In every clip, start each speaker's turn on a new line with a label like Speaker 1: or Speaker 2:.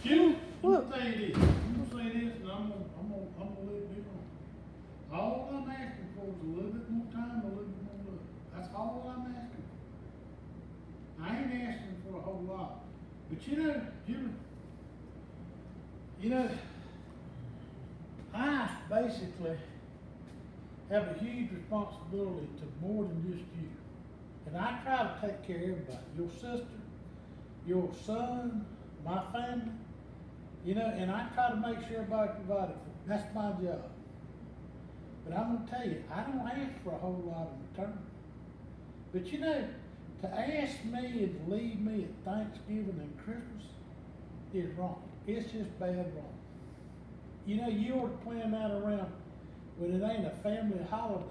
Speaker 1: Julie, let me tell you this. I'm gonna say this, and I'm gonna let it on. All I'm asking for is a little bit more time, a little bit more love. That's all I'm asking for. I ain't asking for a whole lot. But you know, Julie, I basically have a huge responsibility to more than just you. And I try to take care of everybody. Your sister, your son, my family, and I try to make sure everybody provided for. That's my job. But I'm gonna tell you, I don't ask for a whole lot in return. But to ask me and to leave me at Thanksgiving and Christmas is wrong. It's just bad wrong. You ought to plan that around when it ain't a family holiday.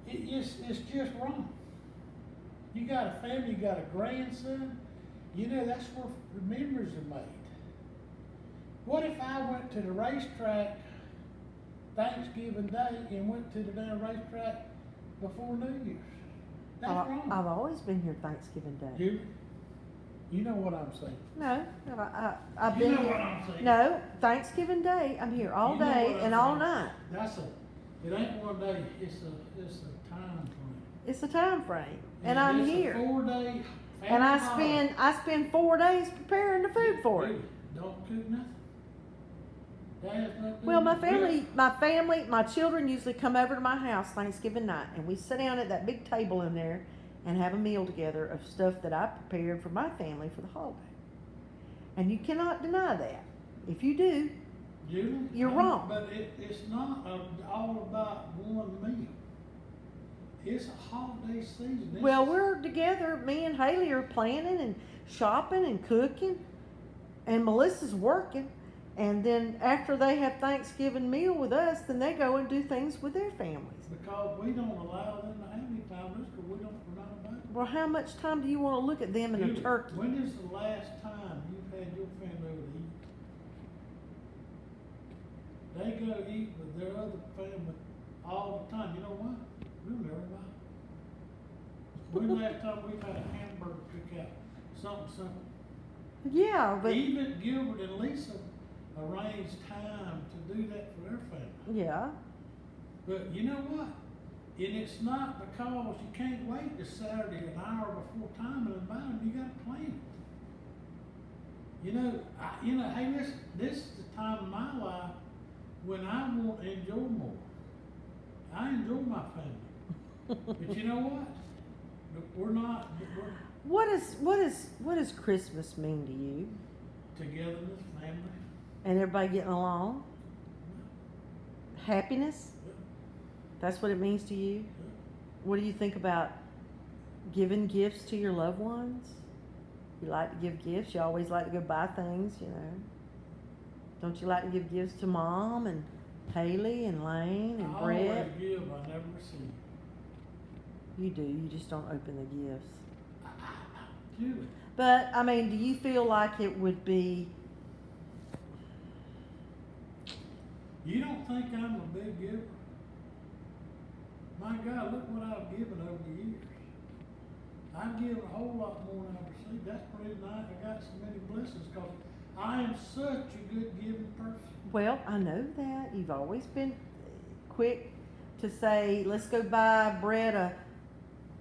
Speaker 1: It's just wrong. You got a family, you got a grandson, that's where memories are made. What if I went to the racetrack Thanksgiving Day and went to the damn racetrack before New Year's? That's wrong.
Speaker 2: I've always been here Thanksgiving Day.
Speaker 1: You know what I'm saying?
Speaker 2: No, I've been here.
Speaker 1: What I'm saying?
Speaker 2: No, Thanksgiving Day, I'm here all day and all night.
Speaker 1: It ain't one day, it's a time frame.
Speaker 2: It's a time frame, and I'm here.
Speaker 1: It's a 4-day
Speaker 2: and I spend 4 days preparing the food for it.
Speaker 1: Don't cook nothing.
Speaker 2: Well, my family, my children usually come over to my house Thanksgiving night, and we sit down at that big table in there and have a meal together of stuff that I prepared for my family for the holiday. And you cannot deny that. If you do, you're wrong.
Speaker 1: But it's not all about one meal. It's a holiday season.
Speaker 2: We're together. Me and Haley are planning and shopping and cooking, and Melissa's working. And then after they have Thanksgiving meal with us, then they go and do things with their families.
Speaker 1: Because we don't allow them to have any time, because we're not about it.
Speaker 2: Well, how much time do you want to look at them in a turkey?
Speaker 1: When is the last time you've had your family over to eat? They go eat with their other family all the time. You know what? We'll never buy. When the last time we've had a hamburger cookout? Something simple.
Speaker 2: Yeah, but
Speaker 1: even Gilbert and Lisa arranged time to do that for their family.
Speaker 2: Yeah.
Speaker 1: But you know what? And it's not because you can't wait to Saturday an hour before time and invite them. You got to plan it. Hey, listen, this is the time of my life when I want to enjoy more. I enjoy my family. But you know what? We're not.
Speaker 2: What does Christmas mean to you?
Speaker 1: Togetherness, family.
Speaker 2: And everybody getting along? Happiness? That's what it means to you? What do you think about giving gifts to your loved ones? You like to give gifts? You always like to go buy things, Don't you like to give gifts to Mom and Haley and Lane and Brett?
Speaker 1: I always give, I never receive.
Speaker 2: You do, you just don't open the gifts.
Speaker 1: I do it.
Speaker 2: But, do you feel like it would be...
Speaker 1: You don't think I'm a big giver? My God, look what I've given over the years. I've given a whole lot more than I've received. That's the reason I got so many blessings, because I am such a good giving person.
Speaker 2: Well, I know that. You've always been quick to say, let's go buy Brett a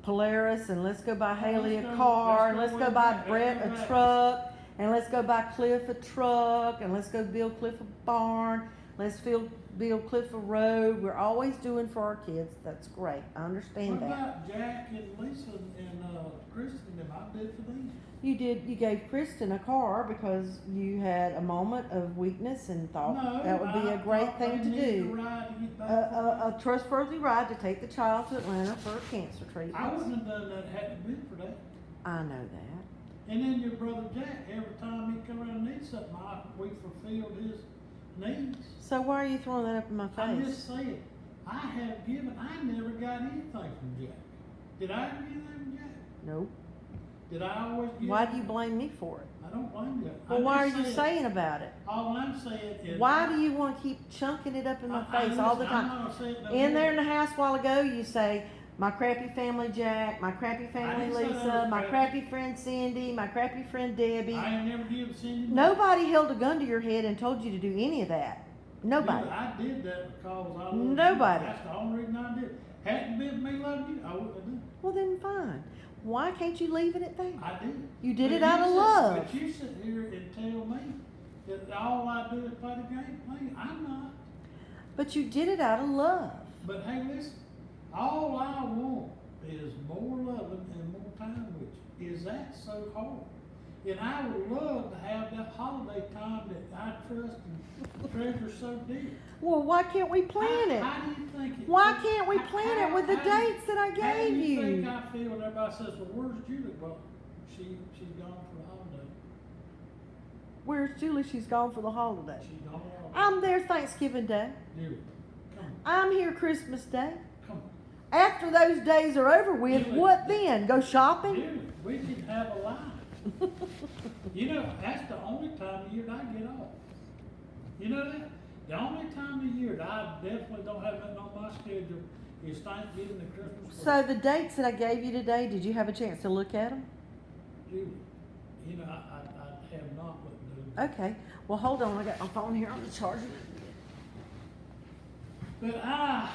Speaker 2: Polaris, and let's go buy Haley a car, and let's go buy Brett a truck, and let's go buy Cliff a truck, and let's go build Cliff a barn. Let's build Cliff a road. We're always doing for our kids. That's great. I understand that.
Speaker 1: What about Jack and Lisa and Kristen? If I did for them?
Speaker 2: You did. You gave Kristen a car because you had a moment of weakness and thought that would be a great thing to do. A trustworthy ride to take the child to Atlanta for cancer treatment.
Speaker 1: I wouldn't have done that had it been for that.
Speaker 2: I know that.
Speaker 1: And then your brother Jack, every time he come around and need something, we fulfilled his needs.
Speaker 2: So why are you throwing that up in my face?
Speaker 1: I'm just saying, I have given, I never got anything from Jack. Did I ever get anything from Jack?
Speaker 2: Nope.
Speaker 1: Did I always give?
Speaker 2: Why do you blame me for it?
Speaker 1: I don't blame you.
Speaker 2: Well, why are you saying about it?
Speaker 1: All I'm saying is...
Speaker 2: Why do you want to keep chunking it up in my face all the time?
Speaker 1: I'm not saying no
Speaker 2: In
Speaker 1: more.
Speaker 2: there in the house a while ago, you say, my crappy family Jack, my crappy family
Speaker 1: didn't say that
Speaker 2: Lisa,
Speaker 1: was
Speaker 2: my
Speaker 1: crappy.
Speaker 2: crappy friend Cindy, my crappy friend Debbie.
Speaker 1: I ain't never give Cindy money.
Speaker 2: Nobody held a gun to your head and told you to do any of that. Nobody.
Speaker 1: Dude, I did that because I love
Speaker 2: Nobody.
Speaker 1: you. That's the only reason I did it. Hadn't been me loving you, I wouldn't have done it.
Speaker 2: Well then fine. Why can't you leave it at that?
Speaker 1: I did.
Speaker 2: You did
Speaker 1: But
Speaker 2: it out of
Speaker 1: sit-
Speaker 2: love.
Speaker 1: But you sit here and tell me that all I do is play the game. I'm not.
Speaker 2: But you did it out of love.
Speaker 1: But hey, listen, all I want is more loving and more time with you. Is that so hard? And I would love to have that holiday time that I trust and treasure so dear.
Speaker 2: Well, why can't we plan it?
Speaker 1: How do you think it?
Speaker 2: Why can't we plan it with the dates that I
Speaker 1: How do
Speaker 2: gave
Speaker 1: you think
Speaker 2: you?
Speaker 1: I feel when everybody says, well, where's Julie? Well, she's gone for the holiday.
Speaker 2: Where's Julie? She's gone for the holiday.
Speaker 1: She's gone for the holiday.
Speaker 2: I'm there Thanksgiving Day.
Speaker 1: Julie, come on,
Speaker 2: I'm here Christmas Day.
Speaker 1: come on.
Speaker 2: After those days are over with,
Speaker 1: Julie.
Speaker 2: what then? Go shopping?
Speaker 1: Julie, we can have a life. You know, that's the only time of year that I get off. You know that? The only time of year that I definitely don't have nothing on my schedule is Thanksgiving and Christmas.
Speaker 2: So the dates that I gave you today, did you have a chance to look at them?
Speaker 1: Julie, you know, I have not looked at them.
Speaker 2: Okay. Well, hold on. I got my phone here on the charger.
Speaker 1: But I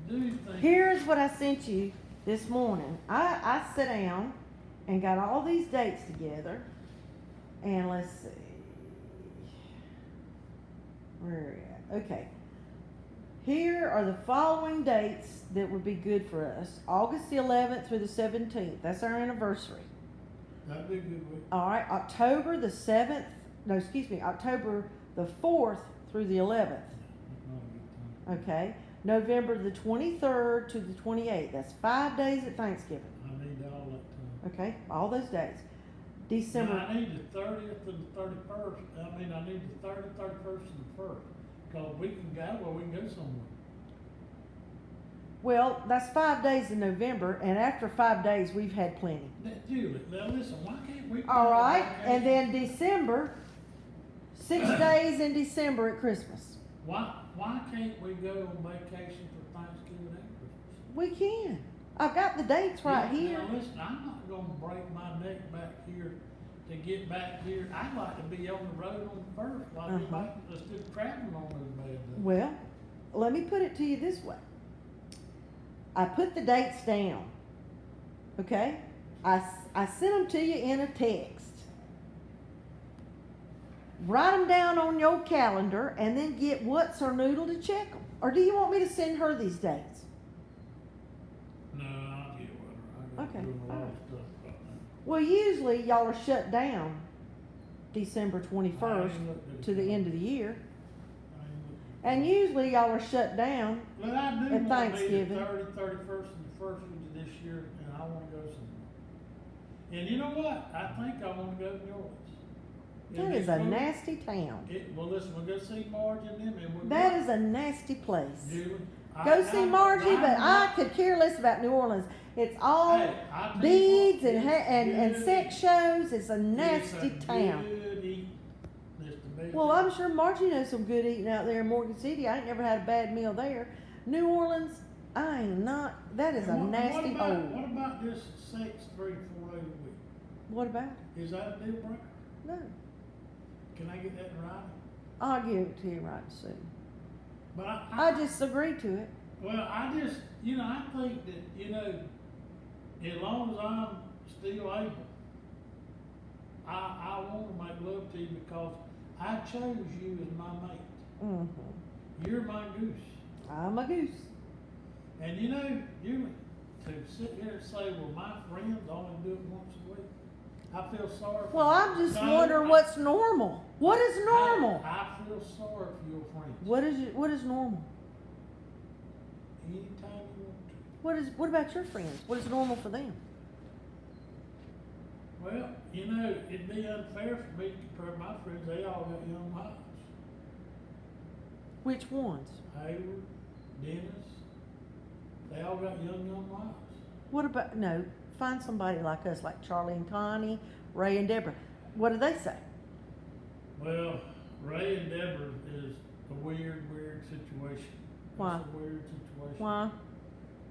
Speaker 1: do think.
Speaker 2: Here's what I sent you this morning. I sat down and got all these dates together. And let's see. Where are we at? Okay. Here are the following dates that would be good for us. August the 11th through the 17th. That's our anniversary.
Speaker 1: That'd be a good week.
Speaker 2: All right. October the 7th. No, excuse me. October the 4th through the 11th.
Speaker 1: That's not a good time.
Speaker 2: Okay. November the 23rd to the 28th. That's 5 days at Thanksgiving.
Speaker 1: I need all that time.
Speaker 2: Okay. All those days.
Speaker 1: Now,
Speaker 2: December.
Speaker 1: I need the 30th and the 31st. I need the 30th, 31st, and the 1st. Because we can go, well, we can go somewhere.
Speaker 2: Well, that's 5 days in November, and after 5 days, we've had plenty.
Speaker 1: Now, Julie, now listen, why can't we?
Speaker 2: All
Speaker 1: go
Speaker 2: right,
Speaker 1: vacation?
Speaker 2: and then December, 6 days in December at Christmas.
Speaker 1: Why can't we go on vacation for Thanksgiving and Christmas?
Speaker 2: We can. I've got the dates right
Speaker 1: Yeah,
Speaker 2: here.
Speaker 1: Now listen, I'm not gonna break my neck back here to get back here. I'd like to be on the road on the first, like everybody, let's do traveling on those bad days.
Speaker 2: Well, let me put it to you this way. I put the dates down, okay? I sent them to you in a text. Write them down on your calendar and then get What's Her Noodle to check them. Or do you want me to send her these dates?
Speaker 1: No, I'll get with her. I got
Speaker 2: Okay,
Speaker 1: doing a lot of
Speaker 2: alright.
Speaker 1: stuff right now.
Speaker 2: Well, usually y'all are shut down December
Speaker 1: I
Speaker 2: 21st
Speaker 1: ain't looked at
Speaker 2: to the
Speaker 1: it.
Speaker 2: end of the year.
Speaker 1: I ain't looked
Speaker 2: And usually y'all are shut down.
Speaker 1: But I do
Speaker 2: At
Speaker 1: want to be the
Speaker 2: Thanksgiving.
Speaker 1: 30th, 31st, and the 1st week of this year, and I want to go somewhere. And you know what? I think I want to go to New Orleans.
Speaker 2: That
Speaker 1: And
Speaker 2: is
Speaker 1: it's
Speaker 2: a
Speaker 1: cool.
Speaker 2: nasty town.
Speaker 1: Well, listen, we'll go see Margie and them, and we'll
Speaker 2: That is a nasty place.
Speaker 1: Julie,
Speaker 2: Go see Margie, but I could care less about New Orleans. It's all
Speaker 1: Hey, I tell you
Speaker 2: beads
Speaker 1: what,
Speaker 2: and
Speaker 1: it's
Speaker 2: and
Speaker 1: good.
Speaker 2: sex shows. It's a
Speaker 1: It's
Speaker 2: nasty
Speaker 1: a
Speaker 2: town.
Speaker 1: good eating. It's the best
Speaker 2: Well, I'm
Speaker 1: eating.
Speaker 2: sure Margie knows some good eating out there in Morgan City. I ain't never had a bad meal there. New Orleans, I ain't not. That is a
Speaker 1: And
Speaker 2: nasty
Speaker 1: what
Speaker 2: hole.
Speaker 1: about this 6, 3, 4 days a week?
Speaker 2: What about?
Speaker 1: Is that a deal breaker?
Speaker 2: No.
Speaker 1: Can I get that in writing?
Speaker 2: I'll give it to you right soon.
Speaker 1: But
Speaker 2: I just agreed to it.
Speaker 1: Well, I just, I think that, as long as I'm still able, I want to make love to you because I chose you as my mate.
Speaker 2: Mm-hmm.
Speaker 1: You're my goose.
Speaker 2: I'm a goose.
Speaker 1: And Julie, to sit here and say, well, my friends only do it once a week, I feel sorry for
Speaker 2: Well, I'm just wondering what's normal. What is normal?
Speaker 1: I feel sorry for your friends.
Speaker 2: What is normal?
Speaker 1: Anytime you want to.
Speaker 2: What about your friends? What is normal for them?
Speaker 1: Well, it'd be unfair for me to compare my friends. They all got young wives.
Speaker 2: Which ones?
Speaker 1: Hayward, Dennis, they all got young wives.
Speaker 2: What about, no, find somebody like us, like Charlie and Connie, Ray and Deborah. What do they say?
Speaker 1: Well, Ray and Deborah is a weird situation.
Speaker 2: Why?
Speaker 1: It's a weird situation.
Speaker 2: Why?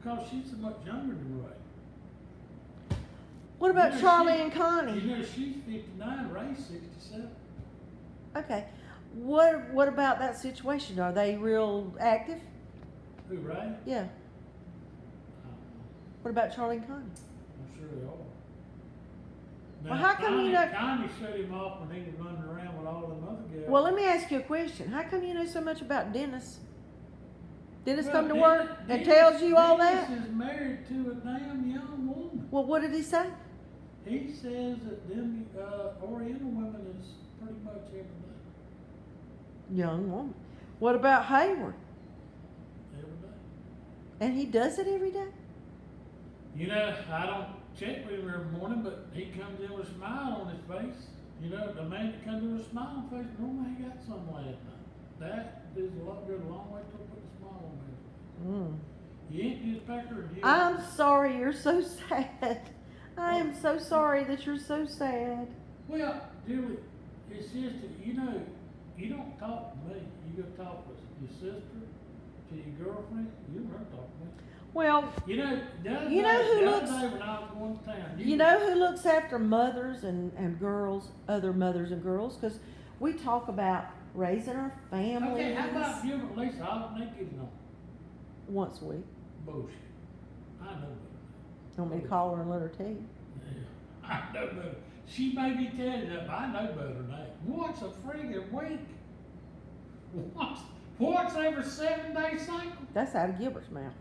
Speaker 1: because she's so much younger than Ray.
Speaker 2: What about
Speaker 1: You know,
Speaker 2: Charlie and Connie?
Speaker 1: You know, she's 59, Ray's 67.
Speaker 2: Okay. What about that situation? Are they real active?
Speaker 1: Who, Ray?
Speaker 2: Yeah. What about Charlie and Connie?
Speaker 1: I'm sure they are. Now,
Speaker 2: Well, how come you know-
Speaker 1: Connie shut him off when he was running around with all them other girls.
Speaker 2: Well, let me ask you a question. How come you know so much about Dennis? Dennis
Speaker 1: Well,
Speaker 2: come to work and
Speaker 1: Dennis-
Speaker 2: tells you all that?
Speaker 1: Dennis is married to a damn young woman.
Speaker 2: Well, what did he say?
Speaker 1: He says that them Oriental women is pretty much every day.
Speaker 2: Young woman. What about Hayward?
Speaker 1: Every day.
Speaker 2: And he does it every day?
Speaker 1: You know, I don't check with him every morning, but he comes in with a smile on his face. You know, the man that comes in with a smile on his face, normally he got something last night. That does a lot good, a long way to put a smile on his face. You ain't just pecker and you.
Speaker 2: I'm sorry you're so sad. I am so sorry that you're so sad.
Speaker 1: Well, Julie, it's just that, you know, you don't talk to me. You go talk with your sister, to your girlfriend. You never talk to me.
Speaker 2: Well,
Speaker 1: You know, the other
Speaker 2: You know
Speaker 1: day,
Speaker 2: who
Speaker 1: the
Speaker 2: looks-
Speaker 1: other day when I was going to town,
Speaker 2: you know who looks after mothers and girls, other mothers and girls? Because we talk about raising our families
Speaker 1: Okay, how about you and Lisa all naked and all?
Speaker 2: once a week.
Speaker 1: Bullshit. I know better.
Speaker 2: Want me to call her and let her tell you?
Speaker 1: Yeah, I know better. She may be telling you that, but I know better than that. What's a friggin' week? What's every 7-day cycle?
Speaker 2: That's out of Gilbert's mouth.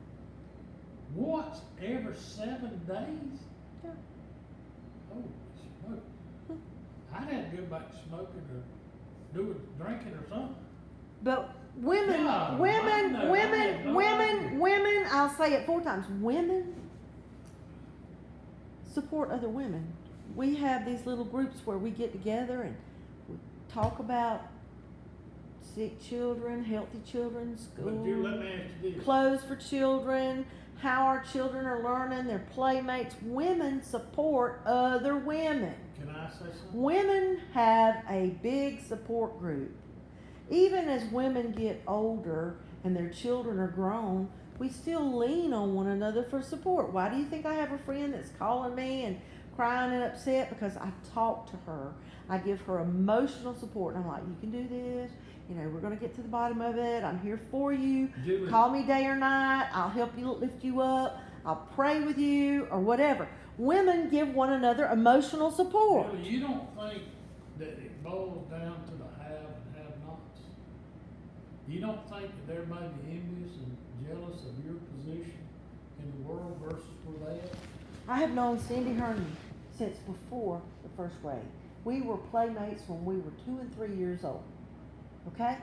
Speaker 1: What's every 7 days?
Speaker 2: Yeah.
Speaker 1: Oh, smoke. I'd have to go back to smoking or drinking or something.
Speaker 2: But women,
Speaker 1: Yeah,
Speaker 2: women,
Speaker 1: I know. I
Speaker 2: women,
Speaker 1: have no
Speaker 2: women,
Speaker 1: idea.
Speaker 2: women, I'll say it 4 times. Women support other women. We have these little groups where we get together and we talk about sick children, healthy children,
Speaker 1: But dear, let
Speaker 2: school,
Speaker 1: me ask you this.
Speaker 2: clothes for children, how our children are learning, their playmates. Women support other women.
Speaker 1: Can I say something?
Speaker 2: Women have a big support group. Even as women get older and their children are grown, we still lean on one another for support. Why do you think I have a friend that's calling me and crying and upset? Because I talk to her. I give her emotional support. And I'm like, you can do this. You know, we're going to get to the bottom of it. I'm here for you.
Speaker 1: Julie.
Speaker 2: Call me day or night. I'll help you, lift you up. I'll pray with you or whatever. Women give one another emotional support.
Speaker 1: Julie, you don't think that it boils down to the have and have-nots? You don't think that there may be envious and jealous of your position in the world versus where they at?
Speaker 2: I have known Cindy Herndon since before the first grade. We were playmates when we were 2 and 3 years old. Okay?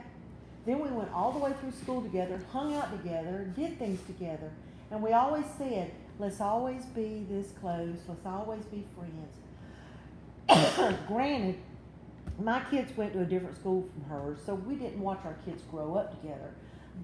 Speaker 2: Then we went all the way through school together, hung out together, did things together. And we always said, let's always be this close. Let's always be friends. Granted, my kids went to a different school from hers, so we didn't watch our kids grow up together.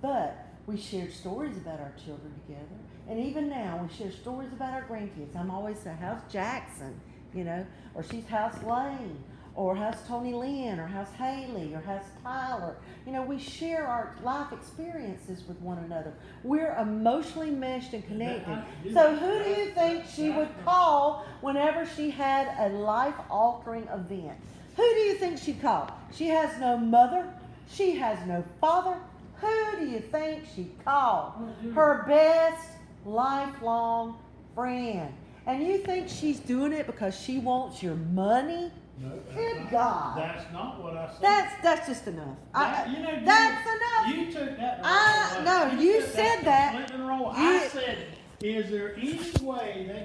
Speaker 2: But we shared stories about our children together. And even now, we share stories about our grandkids. I'm always saying, how's Jackson? You know, or she's how's Lane? Or how's Tony Lynn? Or how's Haley? Or how's Tyler? You know, we share our life experiences with one another. We're emotionally meshed and connected. So who do you think she would call whenever she had a life-altering event? Who do you think she'd call? She has no mother. She has no father. Who do you think she'd call? Her best lifelong friend. And you think she's doing it because she wants your money?
Speaker 1: No,
Speaker 2: Good God.
Speaker 1: That's not what I said.
Speaker 2: That's just enough.
Speaker 1: You know,
Speaker 2: That's enough.
Speaker 1: You took that the wrong way.
Speaker 2: No, you
Speaker 1: took
Speaker 2: said that.
Speaker 1: completely wrong.
Speaker 2: You-
Speaker 1: I said, is there any way that